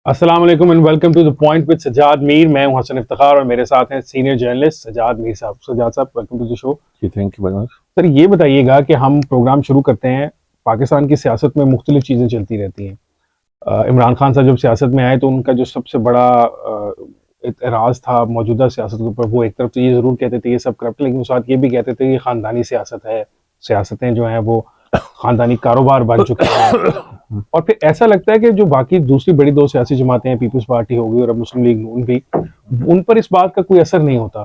अस्सलाम वालेकुम and welcome to the point with Sajjad Mir. मैं हूं हसन इफ्तिखार और मेरे साथ हैं सीनियर जर्नलिस्ट सजाद मीर साहब। सजाद साहब, वेलकम टू द शो। जी thank you very much. Sir, ये बताइएगा कि हम प्रोग्राम शुरू करते हैं। पाकिस्तान की सियासत में मुख्तलिफ चीज़ें चलती रहती हैं। इमरान खान साहब जब सियासत में आए तो उनका जो सबसे बड़ा एतराज़ था मौजूदा सियासत के ऊपर, वो एक तरफ तो ये ज़रूर कहते थे ये सब करप्ट, लेकिन उस साथ ये भी कहते थे कि ख़ानदानी सियासत है, सियासतें जो हैं वो ख़ानदानी कारोबार बन चुके हैं। और फिर ऐसा लगता है कि जो बाकी दूसरी बड़ी दो सियासी जमातें हैं, पीपल्स पार्टी हो गई और अब मुस्लिम लीग नून भी, उन पर इस बात का कोई असर नहीं होता।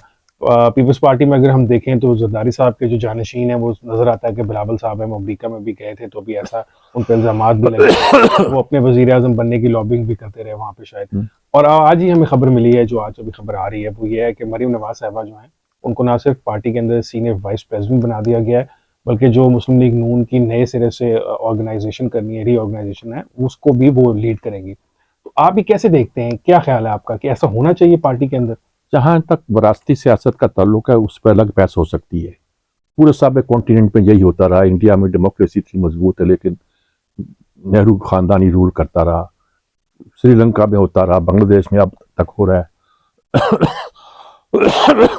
पीपल्स पार्टी में अगर हम देखें तो जरदारी साहब के जो जानशीन है वो नजर आता है कि बिलावल साहब है, वो अमरीका में भी गए थे तो अभी ऐसा उन पर इल्जामात भी लगे थे। वो अपने वजीर आजम बनने की लॉबिंग भी करते रहे वहाँ पे शायद। और आज ही हमें खबर मिली है, जो आज अभी खबर आ रही है वो ये है कि मरीम नवाज साहबा जो है उनको ना सिर्फ पार्टी के अंदर सीनियर वाइस प्रेसिडेंट बना दिया गया है, बल्कि जो मुस्लिम लीग नून की नए सिरे से ऑर्गेनाइजेशन करनी है, रीऑर्गेनाइजेशन है, उसको भी वो लीड करेंगी। तो आप ये कैसे देखते हैं, क्या ख्याल है आपका कि ऐसा होना चाहिए पार्टी के अंदर? जहाँ तक वरासती सियासत का ताल्लुक है उस पर अलग बहस हो सकती है। पूरे साबिक कॉन्टिनेंट में यही होता रहा। इंडिया में डेमोक्रेसी थी मजबूत है, लेकिन नेहरू खानदानी रूल करता रहा। श्रीलंका में होता रहा, बांग्लादेश में अब तक हो रहा है।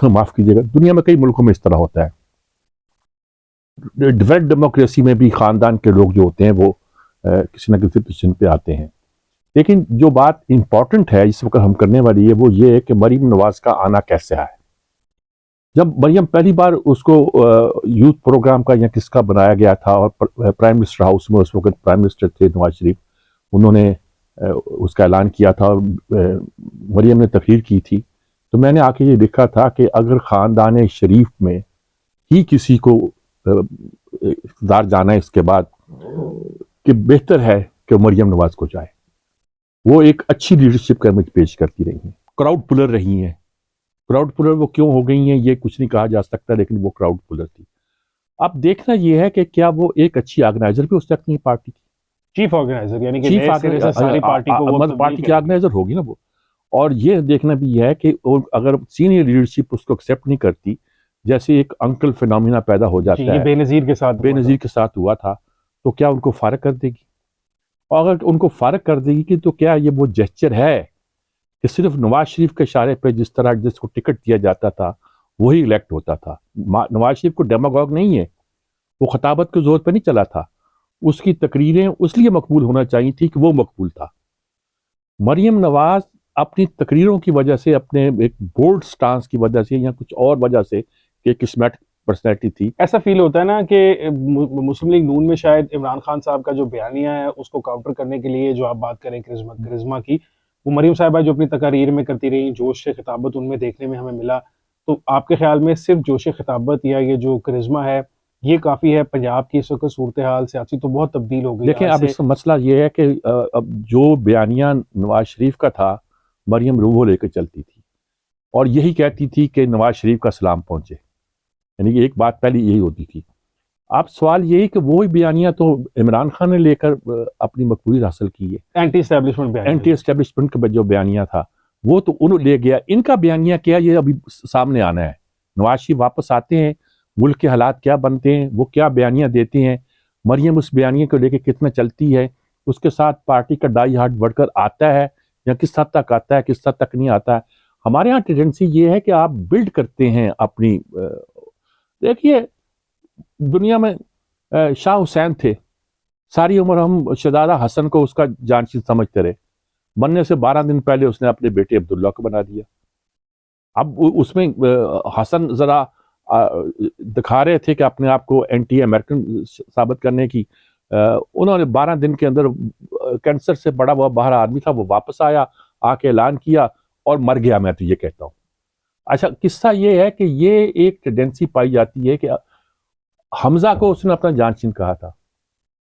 माफ कीजिएगा, दुनिया में कई मुल्कों में इस तरह होता है। डेवलप्ड डेमोक्रेसी में भी खानदान के लोग जो होते हैं वो किसी न किसी पोजीशन पे आते हैं। लेकिन जो बात इंपॉर्टेंट है इस वक्त हम करने वाली है वो ये है कि मरीम नवाज का आना कैसे आया। जब मरियम पहली बार उसको यूथ प्रोग्राम का या किसका बनाया गया था और प्राइम मिनिस्टर हाउस में उस वक्त प्राइम मिनिस्टर थे नवाज शरीफ, उन्होंने उसका ऐलान किया था और मरियम ने तकरीर की थी, तो मैंने आके ये लिखा था कि अगर ख़ानदान शरीफ में ही किसी को इक़्तिदार जाना है इसके बाद, कि बेहतर है कि मरियम नवाज को जाए। वो एक अच्छी लीडरशिप का इमेज पेश करती रही हैं, क्राउड पुलर रही हैं। क्राउड पुलर वो क्यों हो गई हैं ये कुछ नहीं कहा जा सकता, लेकिन वो क्राउड पुलर थी। अब देखना ये है कि क्या वो एक अच्छी ऑर्गेनाइजर भी हो सकती है पार्टी की। चीफ ऑर्गेनाइजर यानी कि चीफ नए सिरे से सारी पार्टी को वो मतलब तब्दील पार्टी की करेंगी। ऑर्गेनाइजर होगी ना वो। और ये देखना भी है कि अगर सीनियर लीडरशिप उसको एक्सेप्ट नहीं करती, जैसे एक अंकल फिनोमिना पैदा हो जी, जाता ये है, बेनजीर के साथ हुआ था। बेनजीर के साथ हुआ था, तो क्या उनको फारग कर देगी? और अगर उनको फारग कर देगी कि तो क्या ये वो जेस्चर है कि सिर्फ नवाज शरीफ के इशारे पे जिस तरह जिसको टिकट दिया जाता था वही इलेक्ट होता था? नवाज शरीफ को डेमागॉग नहीं है, वो खताबत के जोर पर नहीं चला था। उसकी तकरीरें उसलिए मकबूल होना चाहिए थी कि वो मकबूल था। मरियम नवाज अपनी तकरीरों की वजह से, अपने एक बोल्ड स्टांस की वजह से या कुछ और वजह से, कि किस्मेटिक पर्सनैलिटी थी। ऐसा फील होता है ना कि मुस्लिम लीग नून में शायद इमरान खान साहब का जो बयानिया है उसको काउंटर करने के लिए, जो आप बात करें करिश्मा की, वो मरीम साहिबा जो अपनी तकारीर में करती रही, जोश से खिताबत उनमें देखने में हमें मिला। तो आपके ख्याल में सिर्फ जोश खिताबत या ये जो करिश्मा है ये काफ़ी है? पंजाब की इस वक्त सूरत हाल सियासी तो बहुत तब्दील हो गई देखें, आज अब से। इसका मसला ये है कि अब जो बयानिया नवाज शरीफ का था, मरियम वो लेकर चलती थी और यही कहती थी कि नवाज शरीफ का सलाम पहुंचे। यानी कि एक बात पहले यही होती थी। अब सवाल यही कि वो बयानिया तो इमरान खान ने लेकर अपनी मकबूलियत हासिल की है। एंटी एस्टेब्लिशमेंट बयानिया एंटी जो। एस्टेब्लिशमेंट का जो बयानिया था वो तो उन्होंने ले गया। इनका बयानिया क्या, ये अभी सामने आना है। नवाज शरीफ वापस आते हैं, मुल्क के हालात क्या बनते हैं, वो क्या बयानिया देते हैं, मरियम उस बयानिया को लेकर कितना चलती है, उसके साथ पार्टी का डाई हार्ट बढ़कर आता है या किस हद तक आता है, किस हद तक नहीं आता है। हमारे यहाँ टेंडेंसी ये है कि आप बिल्ड करते हैं अपनी देखिए, दुनिया में शाह हुसैन थे, सारी उम्र हम शहजादा हसन को उसका जानशीन समझते रहे। बनने से 12 दिन पहले उसने अपने बेटे अब्दुल्ला को बना दिया। अब उसमें हसन जरा दिखा रहे थे कि अपने आप को एंटी अमेरिकन साबित करने की। उन्होंने 12 दिन के अंदर कैंसर से बड़ा हुआ बाहर आदमी था, वो वापस आया, आके ऐलान किया और मर गया। मैं तो ये कहता हूँ। अच्छा, किस्सा ये है कि ये एक टेंडेंसी पाई जाती है कि हमजा को उसने अपना जानशीन कहा था,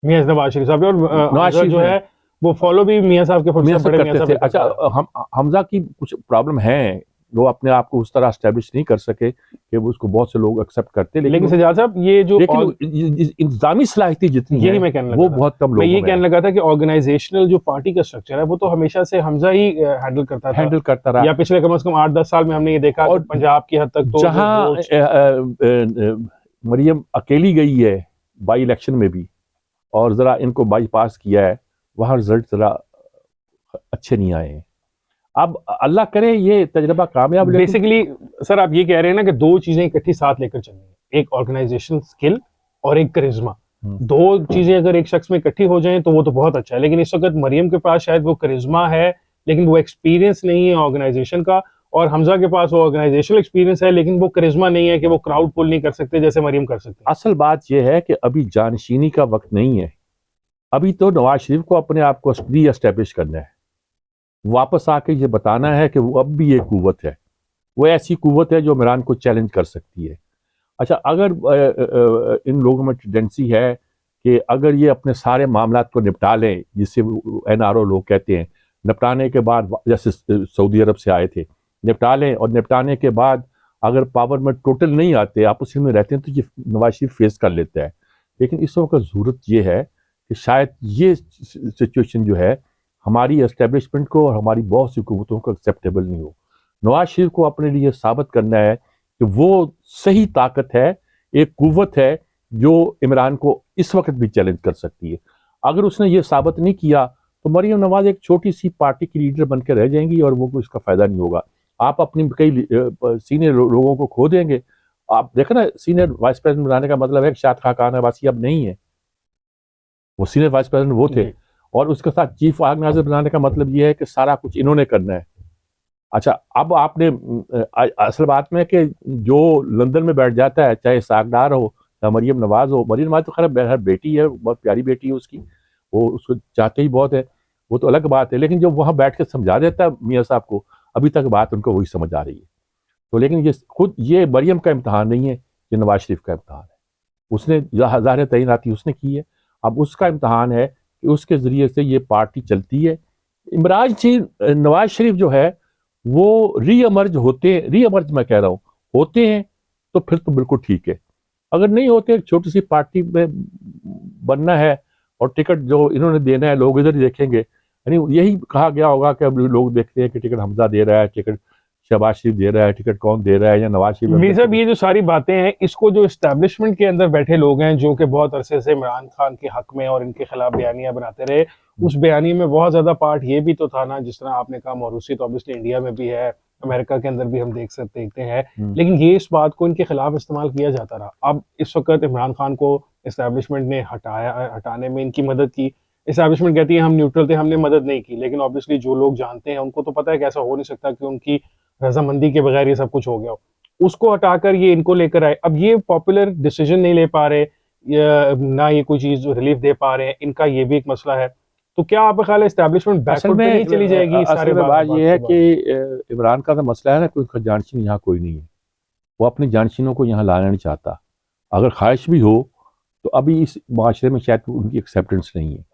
मियां नवाज शरीफ साहब, और नवाज हमजा शरीफ जो ने। है वो फॉलो भी मियां साहब के मियां फुटस्टेप, साहब बड़े मियां करते साहब थे। ने अच्छा, करता है। हमजा की कुछ प्रॉब्लम है, वो अपने आप को उस तरह स्टैब्लिश नहीं कर सके कि वो उसको बहुत से लोग एक्सेप्ट करते, लेकिन सजाद साहब, ये जो लेकिन इंतजामी सलाहियतें जितनी यही हैं मैं कहने वो लगा था। बहुत कम मैं ये लोगों में कहने है। लगा था कि ऑर्गेनाइजेशनल जो पार्टी का स्ट्रक्चर है वो तो हमेशा से हमजा ही हैंडल करता था, हैंडल करता रहा। या पिछले कम से कम 8-10 साल में हमने ये देखा कि और पंजाब की हद तक तो जो जहां वोट्स। मरियम अकेली गई है बाई इलेक्शन में भी और जरा इनको बाईपास किया है, वहां रिजल्ट जरा अच्छे नहीं आए हैं। अब अल्लाह करे ये तजर्बा कामयाब, लेकिन बेसिकली सर आप ये कह रहे हैं ना कि दो चीजें इकट्ठी साथ लेकर चलनी है, एक ऑर्गेनाइजेशन स्किल और एक करिश्मा। दो चीजें अगर एक शख्स में इकट्ठी हो जाएं तो वो तो बहुत अच्छा है, लेकिन इस वक्त मरियम के पास शायद वो करिश्मा है लेकिन वो एक्सपीरियंस नहीं है ऑर्गेनाइजेशन का, और हमजा के पास वो ऑर्गेनाइजेशनल एक्सपीरियंस है लेकिन वो करिश्मा नहीं है कि वो क्राउड पुल नहीं कर सकते जैसे मरियम कर सकते हैं। असल बात यह है कि अभी जानशीनी का वक्त नहीं है। अभी तो नवाज शरीफ को अपने आप को री एस्टेब्लिश करना है, वापस आके ये बताना है कि वो अब भी एक कुव्वत है, वो ऐसी कुव्वत है जो इमरान को चैलेंज कर सकती है। अच्छा, अगर इन लोगों में टेंडेंसी है कि अगर ये अपने सारे मामलात को निपटा लें, जिससे NRO लोग कहते हैं, निपटाने के बाद, जैसे सऊदी अरब से आए थे, निपटा लें, और निपटाने के बाद अगर पावर में टोटल नहीं आते, आपस में रहते हैं, तो ये नवाज शरीफ फेस कर लेता है। लेकिन इस वक्त ज़रूरत ये है कि शायद ये सिचुएशन जो है हमारी एस्टेब्लिशमेंट को और हमारी बहुत सी हुकूमतों को एक्सेप्टेबल नहीं हो। नवाज शरीफ को अपने लिए साबित करना है कि वो सही ताकत है, एक कुव्वत है जो इमरान को इस वक्त भी चैलेंज कर सकती है। अगर उसने ये साबित नहीं किया तो मरियम नवाज एक छोटी सी पार्टी की लीडर बनकर रह जाएंगी और वो इसका फायदा नहीं होगा। आप अपनी कई सीनियर लोगों को खो देंगे। आप देखें ना, सीनियर वाइस प्रेसिडेंट बनाने का मतलब है कि शाद खान अब्बासी अब नहीं है, वो सीनियर वाइस प्रेसिडेंट वो थे, और उसके साथ चीफ ऑर्गेनाइजर बनाने का मतलब ये है कि सारा कुछ इन्होंने करना है। अच्छा, अब आपने असल बात में कि जो लंदन में बैठ जाता है, चाहे सागदार हो या मरियम नवाज हो, मरियम नवाज तो खैर बेटी है, बहुत प्यारी बेटी है उसकी, वो उसको चाहते ही बहुत है, वो तो अलग बात है, लेकिन जब वहाँ बैठ के समझा देता है मियाँ साहब को, अभी तक बात उनको वही समझ आ रही है। तो लेकिन ये खुद ये मरियम का इम्तहान नहीं है, ये नवाज शरीफ का इम्तहान है। उसने ज़ाहिर तैनाती उसने की है, अब उसका इम्तहान है कि उसके ज़रिए से ये पार्टी चलती है। नवाज शरीफ जो है वो री एमर्ज मैं कह रहा हूँ, होते हैं तो फिर तो बिल्कुल ठीक है। अगर नहीं होते, छोटी सी पार्टी में बनना है और टिकट जो इन्होंने देना है लोग इधर ही देखेंगे, यानी यही कहा गया होगा कि अब लोग देखते हैं कि टिकट हमजा दे रहा है, टिकट शहबाज शरीफ दे रहा है, टिकट कौन दे रहा है, या नवाज शरीफ। मीर साहब ये जो सारी बातें हैं इसको जो इस्टेब्लिशमेंट के अंदर बैठे लोग हैं जो कि बहुत अरसे से इमरान खान के हक में और इनके खिलाफ बयानियां बनाते रहे, उस बयानी में बहुत ज्यादा पार्ट ये भी तो था ना, जिस तरह आपने कहा मौरूसी तो ऑब्वियसली इंडिया में भी है, अमेरिका के अंदर भी हम देखते हैं, लेकिन ये इस बात को इनके खिलाफ इस्तेमाल किया जाता रहा। अब इस वक्त इमरान खान को इस्टेब्लिशमेंट ने हटाने में इनकी मदद की। इस्टेब्लिशमेंट कहती है हम न्यूट्रल थे, हमने मदद नहीं की, लेकिन ऑब्वियसली जो लोग जानते हैं उनको तो पता है कि ऐसा हो नहीं सकता कि उनकी रजामंदी के बगैर ये सब कुछ हो गया हो। उसको हटाकर ये इनको लेकर आए। अब ये पॉपुलर डिसीजन नहीं ले पा रहे या ना ये कोई चीज रिलीफ दे पा रहे हैं, इनका ये भी एक मसला है। तो क्या आपका ख्याल है इस्टेब्लिशमेंट बैकवर्ड पे नहीं चली जाएगी? असल में बात ये है कि इमरान का तो मसला है ना, कोई उसका जानशीन यहाँ कोई नहीं है, वो अपने जानशीनों को यहाँ लाना नहीं चाहता। अगर ख्वाहिश भी हो तो अभी इस माशरे में शायद उनकी एक्सेप्टेंस नहीं है,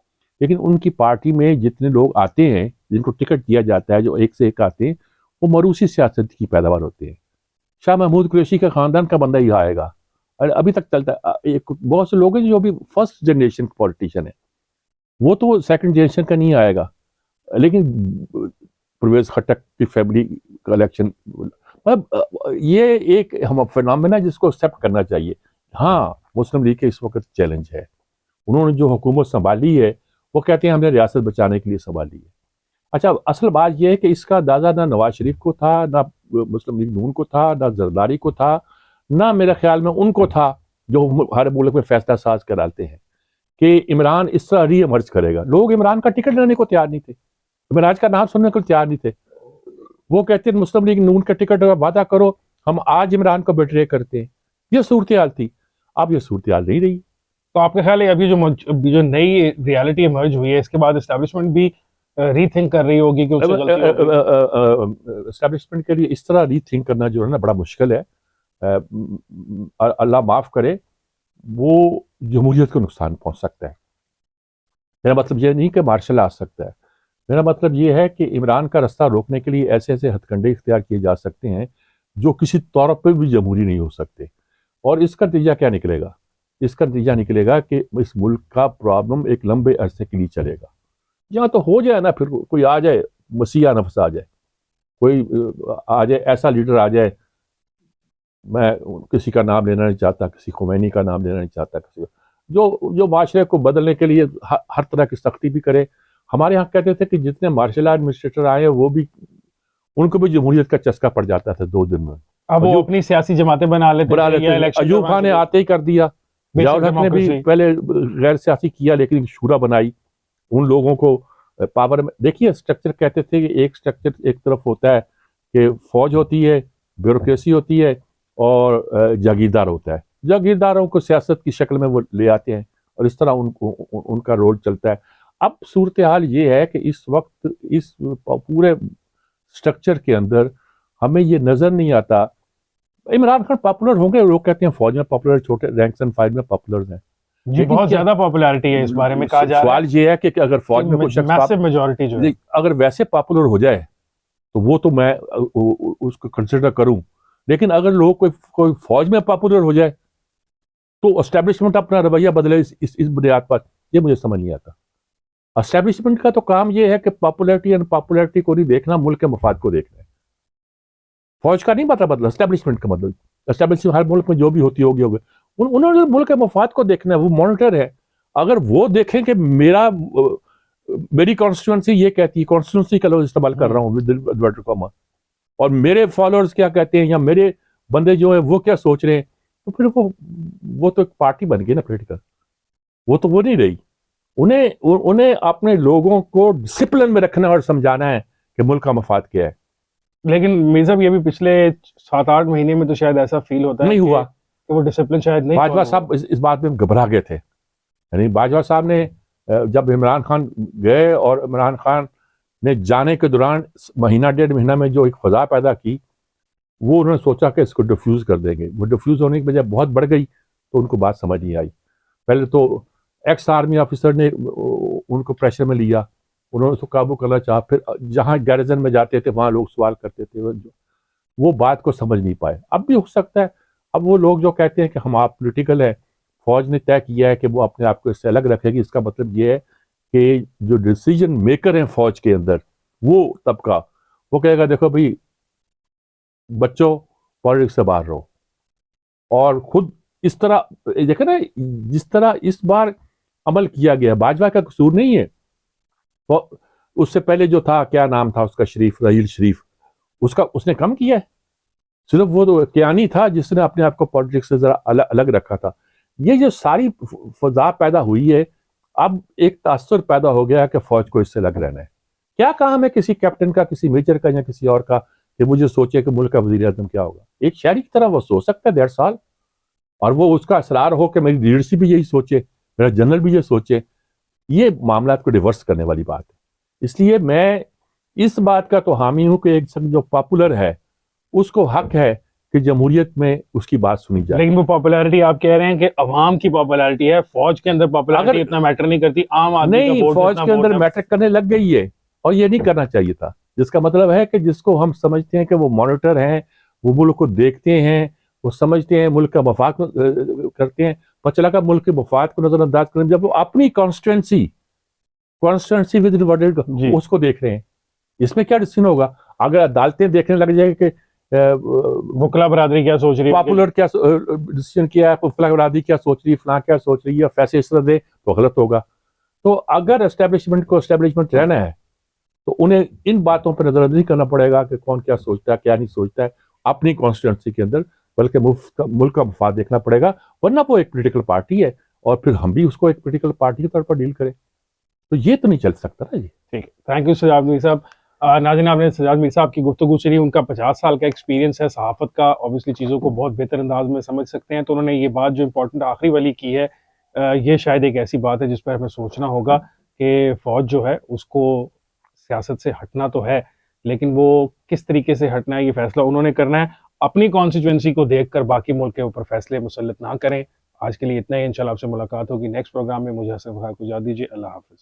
लेकिन उनकी पार्टी में जितने लोग आते हैं, जिनको टिकट दिया जाता है, जो एक से एक आते हैं, वो मरूसी सियासत की पैदावार होते हैं। शाह महमूद कुरैशी का खानदान का बंदा ही आएगा, और अभी तक चलता है। एक बहुत से लोग हैं जो अभी फर्स्ट जनरेशन पॉलिटिशियन है, वो तो सेकंड जनरेशन का नहीं आएगा। लेकिन परवेज खट्टक की फैमिली का इलेक्शन, मतलब ये एक हम फिनोमेना जिसको एक्सेप्ट करना चाहिए। हाँ, मुस्लिम लीग के इस वक्त चैलेंज है, उन्होंने जो हुकूमत संभाली है वो कहते हैं हमने रियासत बचाने के लिए संभाली है। अच्छा, असल बात यह है कि इसका अंदाज़ा ना नवाज शरीफ को था, ना मुस्लिम लीग नून को था, ना जरदारी को था, ना मेरे ख्याल में उनको था जो हर मुल्क में फैसला साज कराते हैं कि इमरान इस तरह री एमर्ज करेगा। लोग इमरान का टिकट लेने को तैयार नहीं थे, इमरान का नाम सुनने को तैयार नहीं थे। वो कहते हैं मुस्लिम लीग नून का टिकट वादा करो, हम आज इमरान को बेट्रे करते हैं। ये सूरत हाल थी, अब ये सूरत हाल नहीं रही। तो आपका ख्याल है अभी जो नई रियलिटी इमर्ज हुई है इसके बाद एस्टेब्लिशमेंट भी रीथिंक कर रही होगी कि एस्टेब्लिशमेंट के लिए इस तरह रीथिंक करना जो है ना बड़ा मुश्किल है। अल्लाह माफ करे, वो जमहूरियत को नुकसान पहुंच सकता है। मेरा मतलब ये नहीं कि मार्शल आ सकता है, मेरा मतलब ये है कि इमरान का रास्ता रोकने के लिए ऐसे ऐसे हथकंडे इख्तियार किए जा सकते हैं जो किसी तौर पर भी जमहूरी नहीं हो सकते। और इसका नतीजा क्या निकलेगा? इसका नतीजा निकलेगा कि इस मुल्क का प्रॉब्लम एक लंबे अरसे के लिए चलेगा। यहाँ तो हो जाए ना, फिर कोई आ जाए, मसीहा नफ्स आ जाए, कोई आ जाए, ऐसा लीडर आ जाए, मैं किसी का नाम लेना नहीं चाहता, किसी खुमैनी का नाम लेना नहीं चाहता, किसी जो जो माशरे को बदलने के लिए हर तरह की सख्ती भी करे हमारे यहाँ कहते थे कि जितने मार्शल आर्ट एडमिनिस्ट्रेटर आए हैं वो भी, उनको भी जमहूरियत का चस्का पड़ जाता था 2 दिन में। अब वो अपनी सियासी जमातें बना लेते थे या इलेक्शन अयूब खान ने आते ही कर दिया। बेसिक जियाउल हक ने भी डेमोक्रेसी। पहले गैर सियासी किया, लेकिन शूरा बनाई उन लोगों को पावर में। देखिए स्ट्रक्चर कहते थे कि एक स्ट्रक्चर एक तरफ होता है कि फौज होती है, ब्यूरोक्रेसी होती है और जागीरदार होता है। जागीरदारों को सियासत की शक्ल में वो ले आते हैं और इस तरह उनका रोल चलता है। अब सूरत हाल ये है कि इस वक्त इस पूरे स्ट्रक्चर के अंदर हमें ये नजर नहीं आता। इमरान खान पॉपुलर होंगे, लोग कहते हैं फौज में पॉपुलर, छोटे रैंक्स एंड फाइल में पॉपुलर हैं, जी लेकिन बहुत ज्यादा पॉपुलैरिटी है इस बारे में कहा जा रहा है। सवाल ये है कि अगर फौज में कोई शख्स मैसिव मेजॉरिटी जो है, अगर वैसे पॉपुलर हो जाए तो वो तो मैं उसको कंसिडर करूं, लेकिन अगर लोग कोई फौज में पॉपुलर हो जाए तो एस्टेब्लिशमेंट अपना रवैया बदले इस बुनियाद पर, ये मुझे समझ नहीं आता। एस्टेब्लिशमेंट का तो काम ये है कि पॉपुलैरिटी एंड पॉपुलैरिटी को नहीं देखना, मुल्क के मफाद को देखना है। फौज का नहीं मतलब बदला, एस्टेब्लिशमेंट का मतलब, एस्टेब्लिशमेंट हर मुल्क में जो भी होती होगी उन्होंने मुल्क के मफाद को देखना है, वो मॉनिटर है। अगर वो देखें कि मेरी कॉन्स्टिट्यूंसी ये कहती है, कॉन्स्टिट्यूंसी का लफ्ज़ इस्तेमाल कर रहा हूँ विद इन्वर्टेड कॉमा, और मेरे फॉलोअर्स क्या कहते हैं या मेरे बंदे जो है वो क्या सोच रहे हैं, तो फिर वो तो एक पार्टी बन गई ना पॉलिटिकल, वो नहीं रही। उन्हें अपने लोगों को डिसिप्लिन में रखना और समझाना है कि मुल्क का मफाद क्या है। लेकिन मीर साहब ये भी पिछले 7-8 महीने में तो शायद ऐसा फील होता है नहीं हुआ कि वो डिसिप्लिन शायद नहीं। बाजवा साहब इस बात में घबरा गए थे। यानी बाजवा साहब ने जब इमरान खान गए और इमरान खान ने जाने के दौरान महीना 1.5 महीना में जो एक फजा पैदा की, वो उन्होंने सोचा कि इसको डिफ्यूज कर देंगे। वो डिफ्यूज होने की बजाय बहुत बढ़ गई तो उनको बात समझ नहीं आई। पहले तो एक्स आर्मी ऑफिसर ने उनको प्रेशर में लिया, उन्होंने उसको काबू करना चाहा, फिर जहाँ गैरिजन में जाते थे वहाँ लोग सवाल करते थे, वो बात को समझ नहीं पाए। अब भी हो सकता है, अब वो लोग जो कहते हैं कि हम आप पॉलिटिकल है, फौज ने तय किया है कि वो अपने आप को इससे अलग रखेगी, इसका मतलब ये है कि जो डिसीजन मेकर हैं फौज के अंदर वो तबका, वो कहेगा देखो भाई बच्चों पॉलिटिक्स से बाहर रहो। और खुद इस तरह देखे ना, जिस तरह इस बार अमल किया गया, बाजवा का कसूर नहीं है। तो उससे पहले जो था, क्या नाम था उसका, शरीफ, रहील शरीफ, उसने कम किया है। सिर्फ वो तो कियानी था जिसने अपने आप को पॉलिटिक्स से जरा अलग रखा था। ये जो सारी फजा पैदा हुई है, अब एक तासुर पैदा हो गया है कि फौज को इससे लग रहना है। क्या काम है किसी कैप्टन का, किसी मेजर का या किसी और का कि मुझे सोचे कि मुल्क का वजीर आजम क्या होगा। एक शहरी की तरह वो सोच सकता है 1.5 साल, और वो उसका असरार हो कि मेरी लीडरशिप भी यही सोचे, मेरा जनरल भी ये सोचे। ये मामला को रिवर्स करने वाली बात है। इसलिए मैं इस बात का तो हामी हूं कि एक जो पॉपुलर है उसको हक है कि जमहूरियत में उसकी बात सुनी जाए। लेकिन वो पॉपुलैरिटी आप कह रहे हैं कि अवाम की पॉपुलैरिटी है, फौज के अंदर पॉपुलैरिटी इतना मैटर नहीं करती, आम आदमी नहीं, का वोट फौज के अंदर मैटर करने लग गई है और ये नहीं करना चाहिए था। जिसका मतलब है कि जिसको हम समझते हैं कि वो मॉनिटर हैं, वो मुल्क को देखते हैं, वो समझते हैं मुल्क का मफाद करते हैं, पर चला का मुल्क के मफाद को नजरअंदाज करें जब वो अपनी कॉन्स्टिट्यूंसी विद इन्वर्टेड उसको देख रहे हैं। इसमें क्या डिसीजन होगा? अगर अदालतें देखने लग जाए कि वकला बरादरी क्या सोच रही है, पॉपुलर क्या डिसीजन किया है, वकला बरादरी क्या सोच रही है, फलां क्या सोच रही है, फैसले इस तरह दे तो गलत होगा। तो अगर एस्टेब्लिशमेंट को एस्टेब्लिशमेंट रहना है तो उन्हें इन बातों पर नजरअंदाज नहीं करना पड़ेगा कि कौन क्या सोचता है, क्या नहीं सोचता है अपनी कॉन्स्टिट्यूंसी के अंदर, बल्कि मुल्क का मफाद देखना पड़ेगा। वरना वो एक पोलिटिकल पार्टी है और फिर हम भी उसको एक पोलिटिकल पार्टी के तौर पर डील करें, तो ये तो नहीं चल सकता ना जी। ठीक है, थैंक यू सजाद मीर साहब। नाज़रीन, आपने सजाद मीर साहब की गुफ्तगू सुनी, उनका 50 साल का एक्सपीरियंस है सहाफ़त का, ऑब्वियसली चीज़ों को बहुत बेहतर अंदाज में समझ सकते हैं। तो उन्होंने ये बात जो इंपॉर्टेंट आखिरी वाली की है, ये शायद एक ऐसी बात है जिस पर हमें सोचना होगा कि फ़ौज जो है उसको सियासत से हटना तो है, लेकिन वो किस तरीके से हटना है ये फैसला उन्होंने करना है। अपनी कॉन्स्टिट्यूंसी को देखकर बाकी मुल्क के ऊपर फैसले मुसल्लत ना करें। आज के लिए इतना ही, इंशाल्लाह आपसे मुलाकात होगी नेक्स्ट प्रोग्राम में। मुझे हसन खान को इजाज़त दीजिए। अल्लाह हाफ़िज़।